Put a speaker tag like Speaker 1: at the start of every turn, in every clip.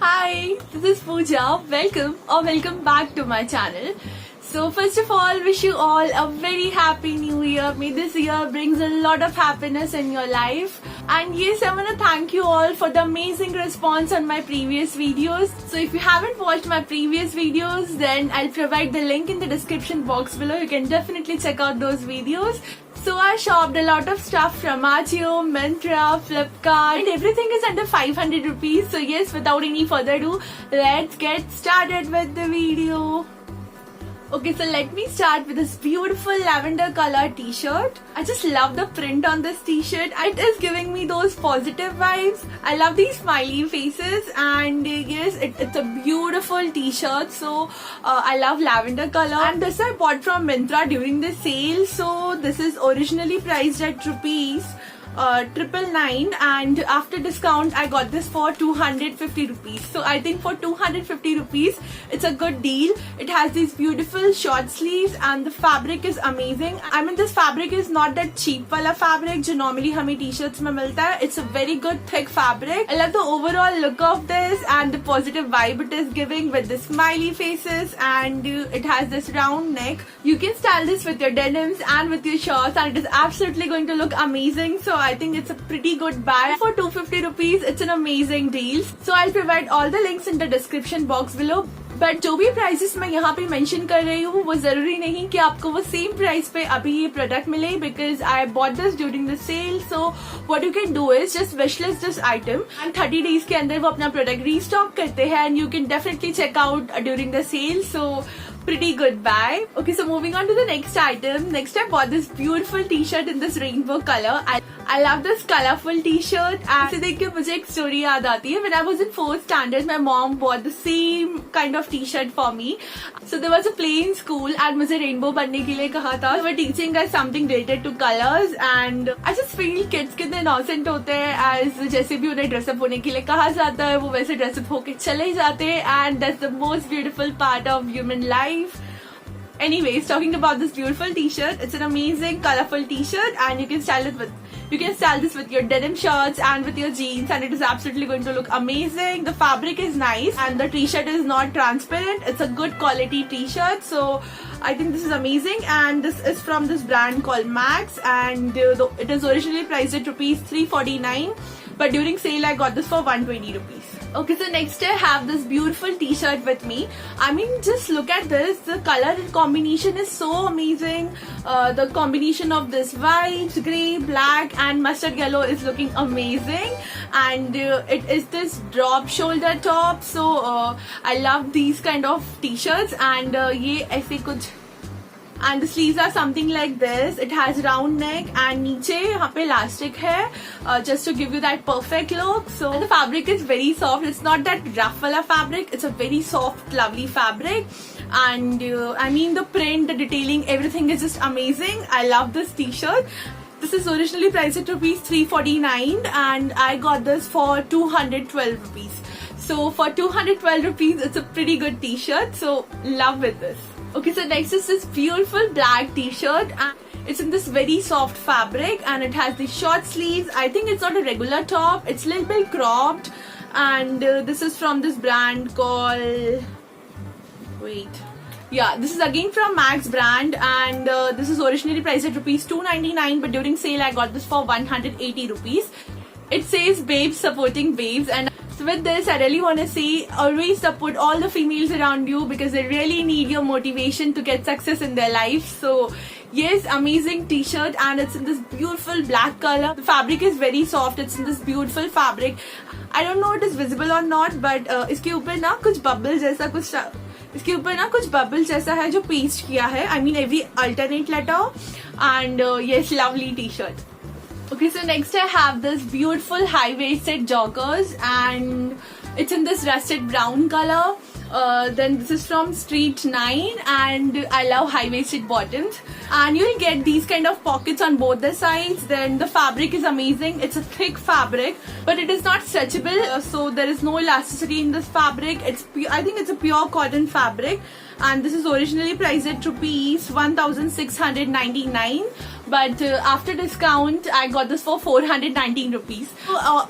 Speaker 1: Hi, this is Pooja. Welcome back to my channel. So first of all, wish you all a very happy new year. May this year brings a lot of happiness in your life. And yes, I want to thank you all for the amazing response on my previous videos. So if you haven't watched my previous videos, then I'll provide the link in the description box below. You can definitely check out those videos. So I shopped a lot of stuff from Ajio, Myntra, Flipkart, and everything is under 500 rupees. So yes, without any further ado, let's get started with the video. Okay, so let me start with this beautiful lavender color t-shirt. I just love the print on this t-shirt. It is giving me those positive vibes. I love these smiley faces, and yes, it's a beautiful t-shirt. So I love lavender color, and this I bought from Myntra during the sale. So this is originally priced at rupees 999, and after discount I got this for 250 rupees. So I think for 250 rupees it's a good deal. It has these beautiful short sleeves and the fabric is amazing. I mean, this fabric is not that cheap wala fabric जो normally हमें t-shirts में मिलता है. It's a very good thick fabric. I love the overall look of this and the positive vibe it is giving with the smiley faces, and it has this round neck. You can style this with your denims and with your shorts, and it is absolutely going to look amazing. So I think it's a pretty good buy. For 250 rupees, it's an amazing deal. So I'll provide all the links in the description box below. But जो भी prices मैं यहाँ पे mention कर रही हूँ वो जरूरी नहीं कि आपको वो सेम प्राइस पे अभी ये प्रोडक्ट मिले, because I bought this during the sale. So what you can do is just wish list this item, and 30 days के अंदर वो अपना प्रोडक्ट रीस्टॉक करते हैं, and you can definitely check out during the sale. So pretty good buy. Okay, so moving on to the next item. Next I bought this beautiful t-shirt in this rainbow color. I love this colorful t-shirt, and इसे देख के मुझे एक story याद आती है. When I was in 4th standard, my mom bought the same kind of t-shirt for me. So there was a play in school, and मुझे rainbow बनने के लिए कहा था. They were teaching us something related to colors, and I just feel kids कितने innocent होते हैं, as जैसे भी उन्हें dress up होने के लिए कहा जाता है वो वैसे dress up होके चले जाते हैं, and that's the most beautiful part of human life. Anyways, talking about this beautiful t-shirt, it's an amazing colorful t-shirt, and you can style this with your denim shorts and with your jeans, and it is absolutely going to look amazing. The fabric is nice and the t-shirt is not transparent. It's a good quality t-shirt, so I think this is amazing. And this is from this brand called Max, and it is originally priced at rupees 349, but during sale I got this for 120 rupees. Okay, so next I have this beautiful t-shirt with me. I mean, just look at this. The color combination is so amazing. The combination of this white, grey, black and mustard yellow is looking amazing. And it is this drop shoulder top. So I love these kind of t-shirts. And ये ऐसे कुछ, and the sleeves are something like this. It has round neck, and नीचे यहाँ पे elastic है, just to give you that perfect look. So the fabric is very soft. It's not that rough wala fabric. It's a very soft, lovely fabric. And I mean, the print, the detailing, everything is just amazing. I love this t-shirt. This is originally priced at rupees 349, and I got this for 212 rupees. So for 212 rupees, it's a pretty good t-shirt. So love with this. Okay, so next is this beautiful black t-shirt, and it's in this very soft fabric, and it has these short sleeves. I think it's not a regular top. It's a little bit cropped, and this is from this brand called, this is again from Max brand, and this is originally priced at rupees 299, but during sale I got this for 180 rupees. It says babes supporting babes, and so with this I really want to say, always support all the females around you, because they really need your motivation to get success in their life. So yes, amazing t-shirt, and it's in this beautiful black color. The fabric is very soft. It's in this beautiful fabric. I don't know if it is visible or not, but इसके ऊपर ना कुछ bubble जैसा है जो paste किया है. I mean, every alternate letter, and yes, lovely t-shirt. Okay, so next I have this beautiful high-waisted joggers, and it's in this rusted brown color. Then this is from Street 9, and I love high-waisted bottoms, and you'll get these kind of pockets on both the sides. Then the fabric is amazing. It's a thick fabric, but it is not stretchable, so there is no elasticity in this fabric. I think it's a pure cotton fabric, and this is originally priced at rupees 1699, but after discount I got this for 419 rupees.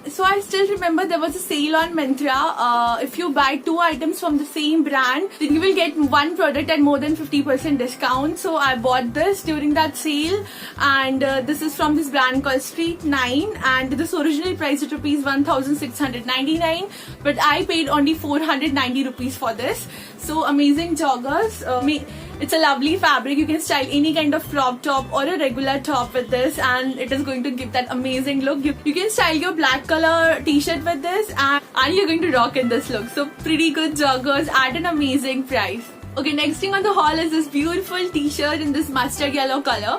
Speaker 1: So I still remember there was a sale on Myntra. If you buy 2 items from the same brand, then you will get one product at more than 50% discount. So I bought this during that sale, and this is from this brand called Street 9, and this originally priced at rupees 1699, but I paid only 490 rupees for this. So amazing joggers. It's a lovely fabric. You can style any kind of crop top or a regular top with this, and it is going to give that amazing look. You can style your black color t-shirt with this, and you're going to rock in this look. So pretty good joggers at an amazing price. Okay, next thing on the haul is this beautiful t-shirt in this mustard yellow color,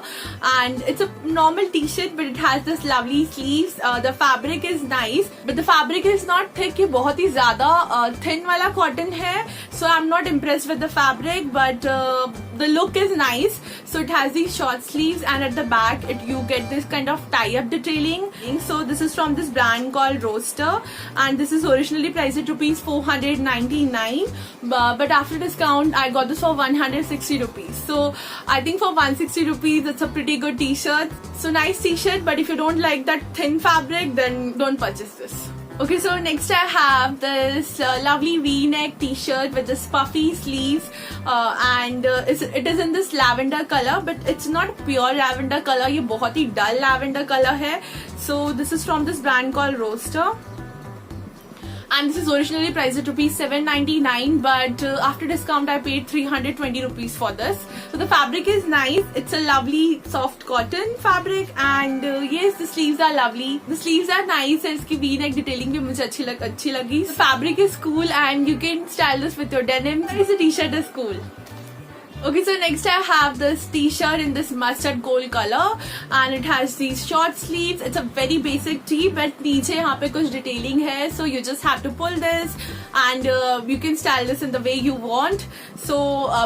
Speaker 1: and it's a normal t-shirt but it has this lovely sleeves. The fabric is nice, but the fabric is not thick. ये बहुत ही ज़्यादा thin वाला cotton है, so I'm not impressed with the fabric, but the look is nice. So it has these short sleeves, and at the back you get this kind of tie-up detailing. So this is from this brand called Roaster, and this is originally priced at rupees 499, but after discount I got this for 160 rupees. So I think for 160 rupees it's a pretty good t-shirt. So nice t-shirt, but if you don't like that thin fabric, then don't purchase this. Okay, so next I have this lovely V-neck t-shirt with this puffy sleeves, and it is in this lavender color, but it's not pure lavender color. ये बहुत ही dull lavender color है. So this is from this brand called Roaster, and this is originally priced at rupees 799, but after discount I paid 320 rupees for this. So the fabric is nice. It's a lovely soft cotton fabric, and yes, the sleeves are lovely. The sleeves are nice, and इसकी V-neck detailing भी मुझे अच्छी लगी. The fabric is cool, and you can style this with your denim. The t-shirt is cool. Okay, so next I have this t-shirt in this mustard gold color, and it has these short sleeves. It's a very basic tee, but नीचे यहाँ पे कुछ detailing है, so you just have to pull this, and you can style this in the way you want. So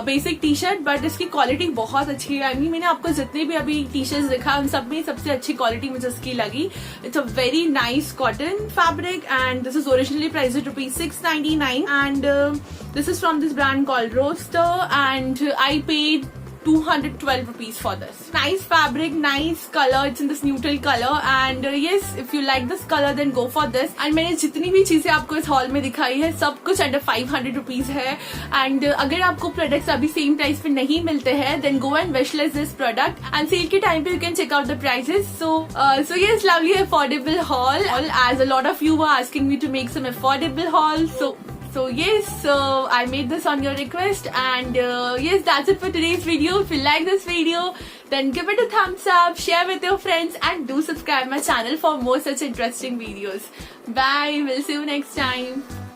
Speaker 1: basic t-shirt, but इसकी quality बहुत अच्छी है. I mean, मैंने आपको जितने भी अभी t-shirts दिखा उन सब में सबसे अच्छी quality मुझे इसकी लगी. It's a very nice cotton fabric, and this is originally priced at rupees 699, and this is from this brand called Roaster, and I paid 212 rupees for this. Nice fabric, nice color. It's in this neutral color, and yes, if you like this color, then go for this. And मैंने जितनी भी चीजें आपको इस hall में दिखाई है, सब कुछ under 500 rupees है. And अगर आपको products अभी same price पे नहीं मिलते हैं, then go and wishlist this product. And sale के time पे you can check out the prices. So yes, lovely affordable haul. As a lot of you were asking me to make some affordable haul, so yes, I made this on your request, and yes, that's it for today's video. If you like this video, then give it a thumbs up, share with your friends, and do subscribe my channel for more such interesting videos. Bye, we'll see you next time.